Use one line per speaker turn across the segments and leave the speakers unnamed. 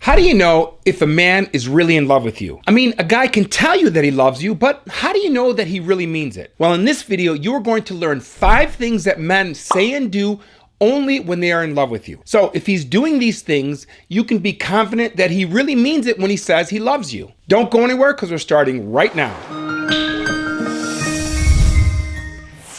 How do you know if a man is really in love with you? I mean, a guy can tell you that he loves you, but how do you know that he really means it? Well, in this video, you're going to learn 5 things that men say and do only when they are in love with you. So if he's doing these things, you can be confident that he really means it when he says he loves you. Don't go anywhere because we're starting right now.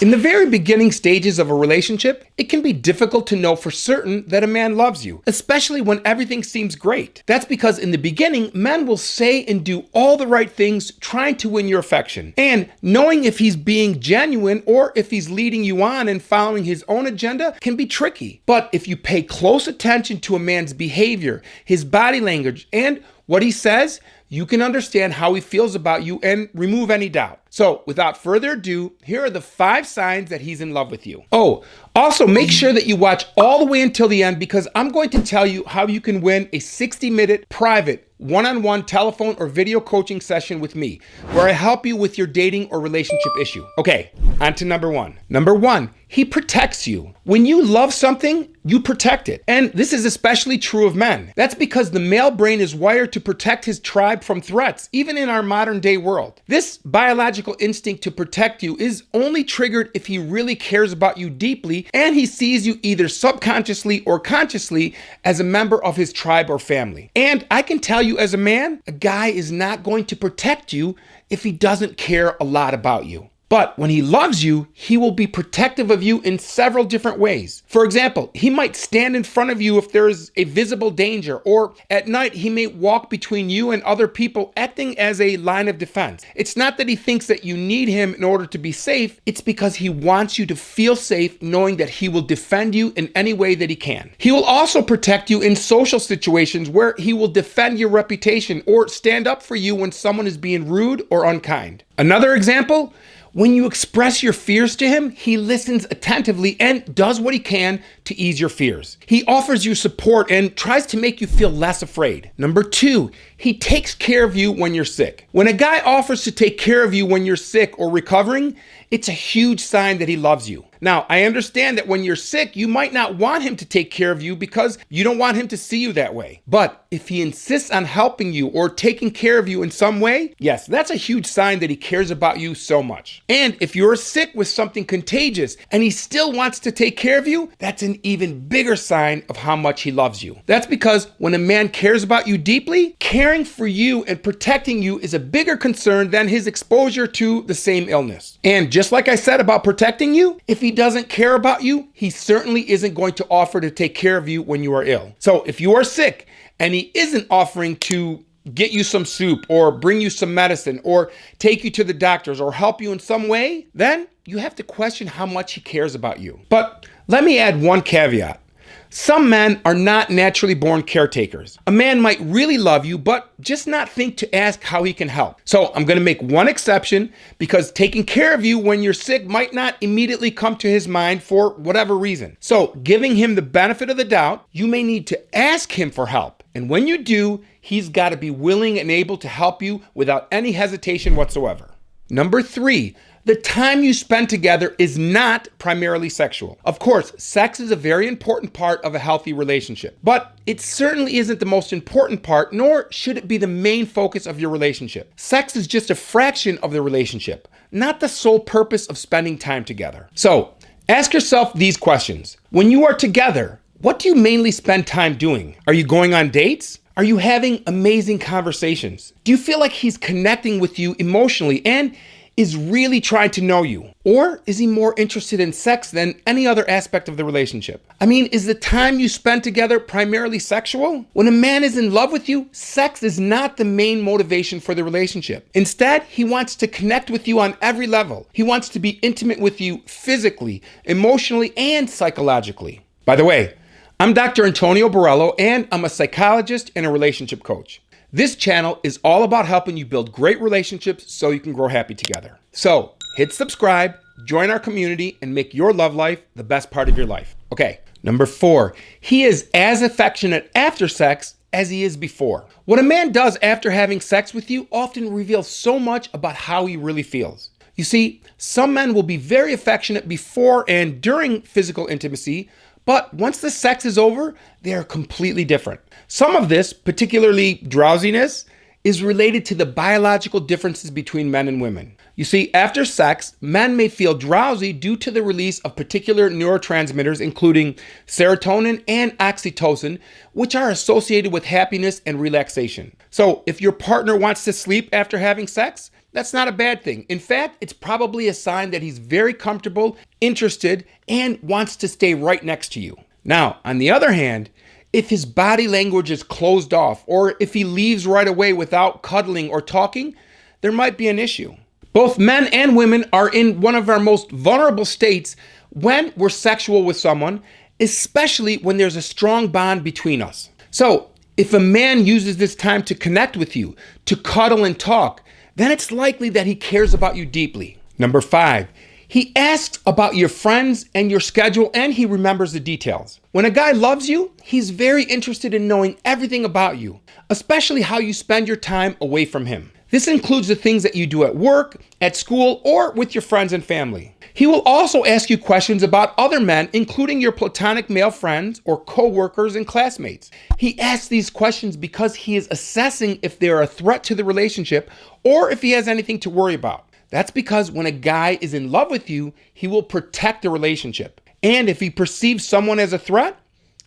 In the very beginning stages of a relationship, it can be difficult to know for certain that a man loves you, especially when everything seems great. That's because in the beginning, men will say and do all the right things trying to win your affection. And knowing if he's being genuine or if he's leading you on and following his own agenda can be tricky. But if you pay close attention to a man's behavior, his body language, and what he says, you can understand how he feels about you and remove any doubt. So without further ado, here are the 5 signs that he's in love with you. Oh, also make sure that you watch all the way until the end because I'm going to tell you how you can win a 60-minute private one-on-one telephone or video coaching session with me, where I help you with your dating or relationship issue. Okay, on to number 1. Number 1, he protects you. When you love something, you protect it. And this is especially true of men. That's because the male brain is wired to protect his tribe from threats, even in our modern day world. This biological instinct to protect you is only triggered if he really cares about you deeply and he sees you either subconsciously or consciously as a member of his tribe or family. And I can tell you as a man, a guy is not going to protect you if he doesn't care a lot about you. But when he loves you, he will be protective of you in several different ways. For example, he might stand in front of you if there's a visible danger, or at night he may walk between you and other people, acting as a line of defense. It's not that he thinks that you need him in order to be safe, it's because he wants you to feel safe knowing that he will defend you in any way that he can. He will also protect you in social situations where he will defend your reputation or stand up for you when someone is being rude or unkind. Another example, when you express your fears to him, he listens attentively and does what he can to ease your fears. He offers you support and tries to make you feel less afraid. Number 2, he takes care of you when you're sick. When a guy offers to take care of you when you're sick or recovering, it's a huge sign that he loves you. Now, I understand that when you're sick, you might not want him to take care of you because you don't want him to see you that way. But if he insists on helping you or taking care of you in some way, yes, that's a huge sign that he cares about you so much. And if you're sick with something contagious and he still wants to take care of you, that's an even bigger sign of how much he loves you. That's because when a man cares about you deeply, caring for you and protecting you is a bigger concern than his exposure to the same illness. And just like I said about protecting you, if he doesn't care about you, he certainly isn't going to offer to take care of you when you are ill. So if you are sick and he isn't offering to get you some soup or bring you some medicine or take you to the doctors or help you in some way, then you have to question how much he cares about you. But let me add one caveat. Some men are not naturally born caretakers. A man might really love you, but just not think to ask how he can help. So I'm going to make one exception because taking care of you when you're sick might not immediately come to his mind for whatever reason. So giving him the benefit of the doubt, you may need to ask him for help. And when you do, he's got to be willing and able to help you without any hesitation whatsoever. Number 3, the time you spend together is not primarily sexual. Of course, sex is a very important part of a healthy relationship, but it certainly isn't the most important part, nor should it be the main focus of your relationship. Sex is just a fraction of the relationship, not the sole purpose of spending time together. So, ask yourself these questions. When you are together, what do you mainly spend time doing? Are you going on dates? Are you having amazing conversations? Do you feel like he's connecting with you emotionally and is really trying to know you? Or is he more interested in sex than any other aspect of the relationship? I mean, is the time you spend together primarily sexual? When a man is in love with you, sex is not the main motivation for the relationship. Instead, he wants to connect with you on every level. He wants to be intimate with you physically, emotionally, and psychologically. By the way, I'm Dr. Antonio Borrello, and I'm a psychologist and a relationship coach. This channel is all about helping you build great relationships so you can grow happy together. So hit subscribe, join our community, and make your love life the best part of your life. Okay, number 4, he is as affectionate after sex as he is before. What a man does after having sex with you often reveals so much about how he really feels. You see, some men will be very affectionate before and during physical intimacy, But once the sex is over, they are completely different. Some of this, particularly drowsiness, is related to the biological differences between men and women. You see, after sex, men may feel drowsy due to the release of particular neurotransmitters, including serotonin and oxytocin, which are associated with happiness and relaxation. So if your partner wants to sleep after having sex, that's not a bad thing. In fact, it's probably a sign that he's very comfortable, interested, and wants to stay right next to you. Now, on the other hand, if his body language is closed off, or if he leaves right away without cuddling or talking, there might be an issue. Both men and women are in one of our most vulnerable states when we're sexual with someone, especially when there's a strong bond between us. So, if a man uses this time to connect with you, to cuddle and talk, then it's likely that he cares about you deeply. Number 5, he asks about your friends and your schedule, and he remembers the details. When a guy loves you, he's very interested in knowing everything about you, especially how you spend your time away from him. This includes the things that you do at work, at school, or with your friends and family. He will also ask you questions about other men, including your platonic male friends or co-workers and classmates. He asks these questions because he is assessing if they're a threat to the relationship or if he has anything to worry about. That's because when a guy is in love with you, he will protect the relationship. And if he perceives someone as a threat,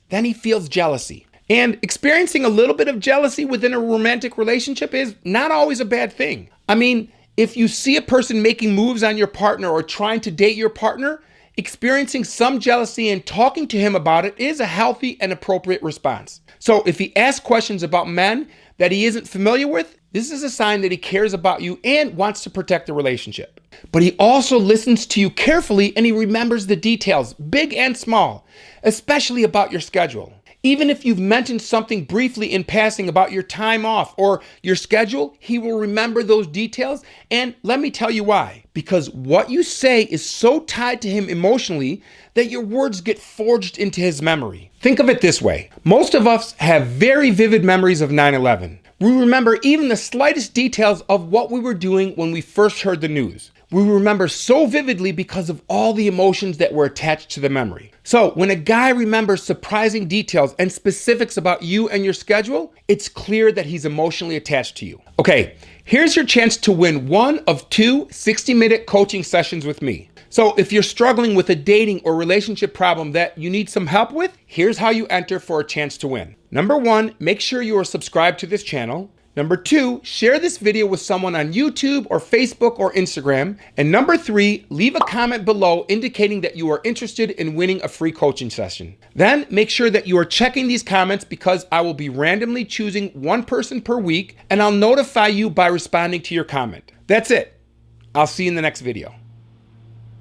then he feels jealousy. And experiencing a little bit of jealousy within a romantic relationship is not always a bad thing. I mean, if you see a person making moves on your partner or trying to date your partner, experiencing some jealousy and talking to him about it is a healthy and appropriate response. So if he asks questions about men that he isn't familiar with, this is a sign that he cares about you and wants to protect the relationship. But he also listens to you carefully and he remembers the details, big and small, especially about your schedule. Even if you've mentioned something briefly in passing about your time off or your schedule, he will remember those details. And let me tell you why. Because what you say is so tied to him emotionally that your words get forged into his memory. Think of it this way. Most of us have very vivid memories of 9/11. We remember even the slightest details of what we were doing when we first heard the news. We remember so vividly because of all the emotions that were attached to the memory. So when a guy remembers surprising details and specifics about you and your schedule, it's clear that he's emotionally attached to you. Okay, here's your chance to win one of 2 60-minute coaching sessions with me. So if you're struggling with a dating or relationship problem that you need some help with, here's how you enter for a chance to win. Number 1, make sure you are subscribed to this channel. Number 2, share this video with someone on YouTube or Facebook or Instagram. And number 3, leave a comment below indicating that you are interested in winning a free coaching session. Then make sure that you are checking these comments because I will be randomly choosing one person per week and I'll notify you by responding to your comment. That's it. I'll see you in the next video.